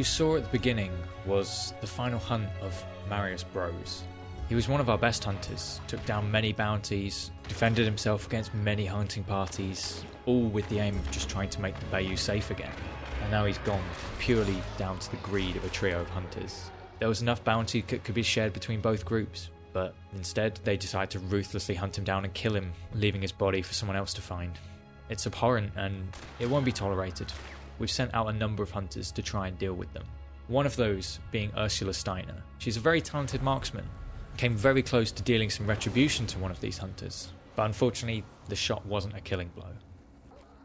saw at the beginning was the final hunt of Marius Bros. He was one of our best hunters, took down many bounties, defended himself against many hunting parties, all with the aim of just trying to make the Bayou safe again. And now he's gone, purely down to the greed of a trio of hunters. There was enough bounty that could be shared between both groups, but instead they decided to ruthlessly hunt him down and kill him, leaving his body for someone else to find. It's abhorrent and it won't be tolerated. We've sent out a number of hunters to try and deal with them. One of those being Ursula Steiner. She's a very talented marksman. Came very close to dealing some retribution to one of these hunters, but unfortunately the shot wasn't a killing blow.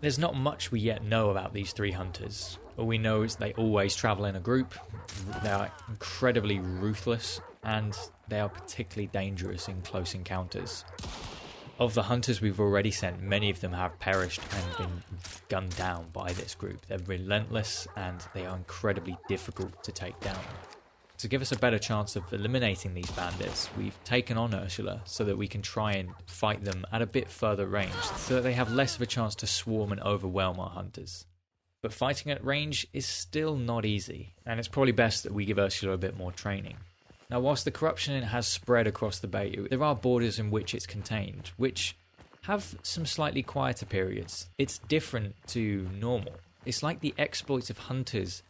There's not much we yet know about these three hunters. All we know is they always travel in a group, they are incredibly ruthless, and they are particularly dangerous in close encounters. Of the hunters we've already sent, many of them have perished and been gunned down by this group. They're relentless and they are incredibly difficult to take down. To give us a better chance of eliminating these bandits, we've taken on Ursula so that we can try and fight them at a bit further range, so that they have less of a chance to swarm and overwhelm our hunters. But fighting at range is still not easy, and it's probably best that we give Ursula a bit more training. Now, whilst the corruption has spread across the Bayou, there are borders in which it's contained, which have some slightly quieter periods. It's different to normal. It's like the exploits of hunters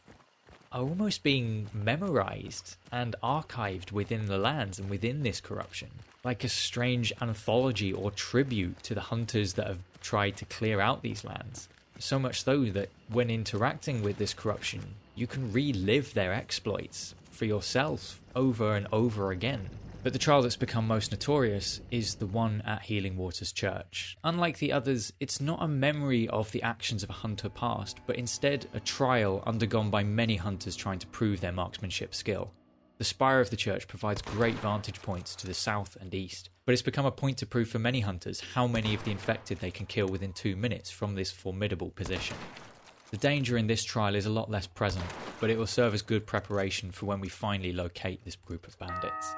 are almost being memorized and archived within the lands and within this corruption, like a strange anthology or tribute to the hunters that have tried to clear out these lands. So much so that when interacting with this corruption, you can relive their exploits for yourself over and over again. But the trial that's become most notorious is the one at Healing Waters Church. Unlike the others, it's not a memory of the actions of a hunter past, but instead a trial undergone by many hunters trying to prove their marksmanship skill. The spire of the church provides great vantage points to the south and east, but it's become a point to prove for many hunters how many of the infected they can kill within 2 minutes from this formidable position. The danger in this trial is a lot less present, but it will serve as good preparation for when we finally locate this group of bandits.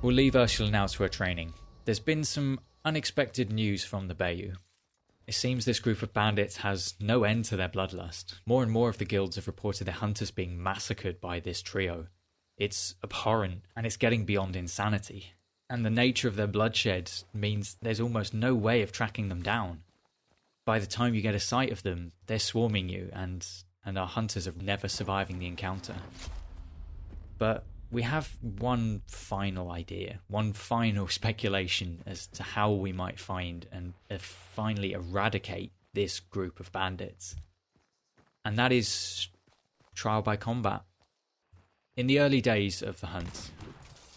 We'll leave Ursula now to her training. There's been some unexpected news from the Bayou. It seems this group of bandits has no end to their bloodlust. More and more of the guilds have reported their hunters being massacred by this trio. It's abhorrent, and it's getting beyond insanity. And the nature of their bloodshed means there's almost no way of tracking them down. By the time you get a sight of them, they're swarming you, and our hunters are never surviving the encounter. But we have one final idea, one final speculation as to how we might find and finally eradicate this group of bandits. And that is trial by combat. In the early days of the hunt,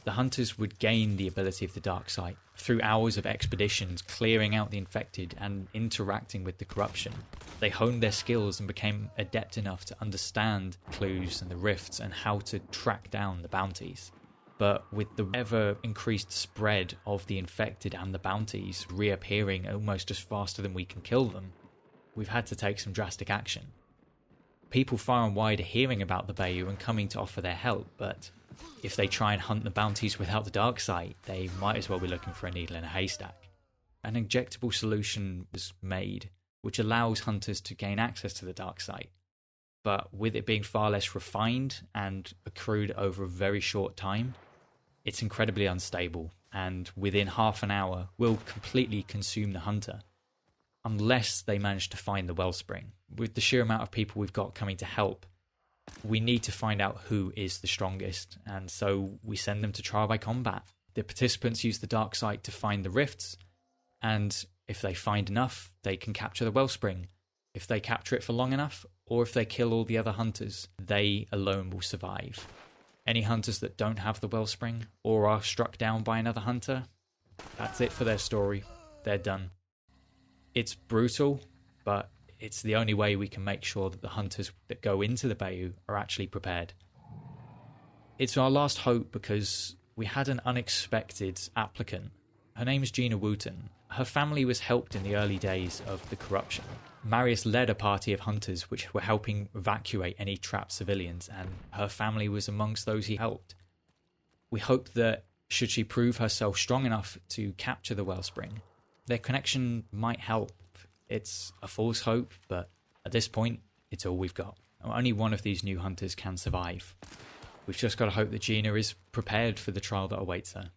the hunters would gain the ability of the dark sight through hours of expeditions, clearing out the infected and interacting with the corruption. They honed their skills and became adept enough to understand clues and the rifts and how to track down the bounties. But with the ever increased spread of the infected and the bounties reappearing almost as faster than we can kill them, we've had to take some drastic action. People far and wide are hearing about the Bayou and coming to offer their help, but if they try and hunt the bounties without the dark sight, they might as well be looking for a needle in a haystack. An injectable solution was made, which allows hunters to gain access to the dark sight, but with it being far less refined and accrued over a very short time, it's incredibly unstable, and within half an hour will completely consume the hunter, unless they manage to find the wellspring. With the sheer amount of people we've got coming to help, we need to find out who is the strongest, and so we send them to trial by combat. The participants use the dark sight to find the rifts, and if they find enough, they can capture the wellspring. If they capture it for long enough, or if they kill all the other hunters, they alone will survive. Any hunters that don't have the wellspring, or are struck down by another hunter, that's it for their story. They're done. It's brutal, but it's the only way we can make sure that the hunters that go into the Bayou are actually prepared. It's our last hope because we had an unexpected applicant. Her name is Gina Wooten. Her family was helped in the early days of the corruption. Marius led a party of hunters which were helping evacuate any trapped civilians, and her family was amongst those he helped. We hope that, should she prove herself strong enough to capture the Wellspring, their connection might help. It's a false hope, but at this point, it's all we've got. Only one of these new hunters can survive. We've just got to hope that Gina is prepared for the trial that awaits her.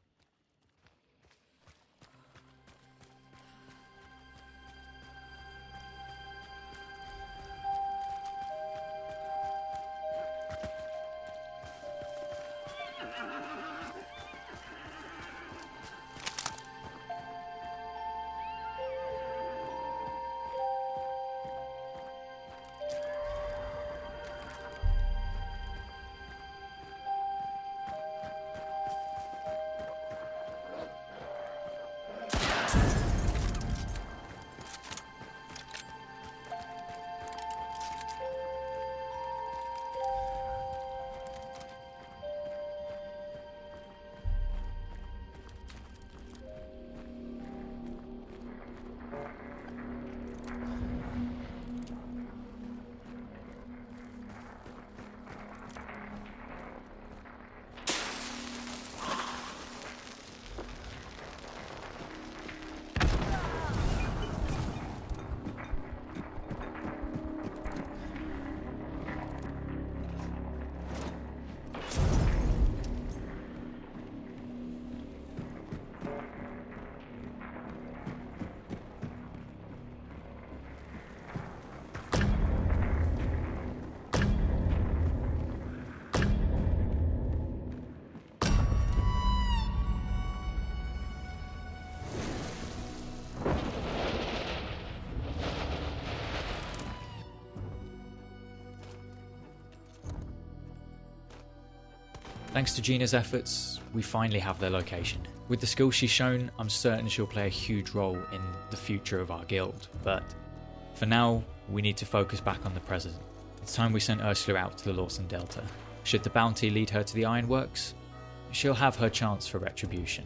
Thanks to Gina's efforts, we finally have their location. With the skills she's shown, I'm certain she'll play a huge role in the future of our guild, but for now, we need to focus back on the present. It's time we sent Ursula out to the Lawson Delta. Should the bounty lead her to the Ironworks, she'll have her chance for retribution.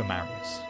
for Marius.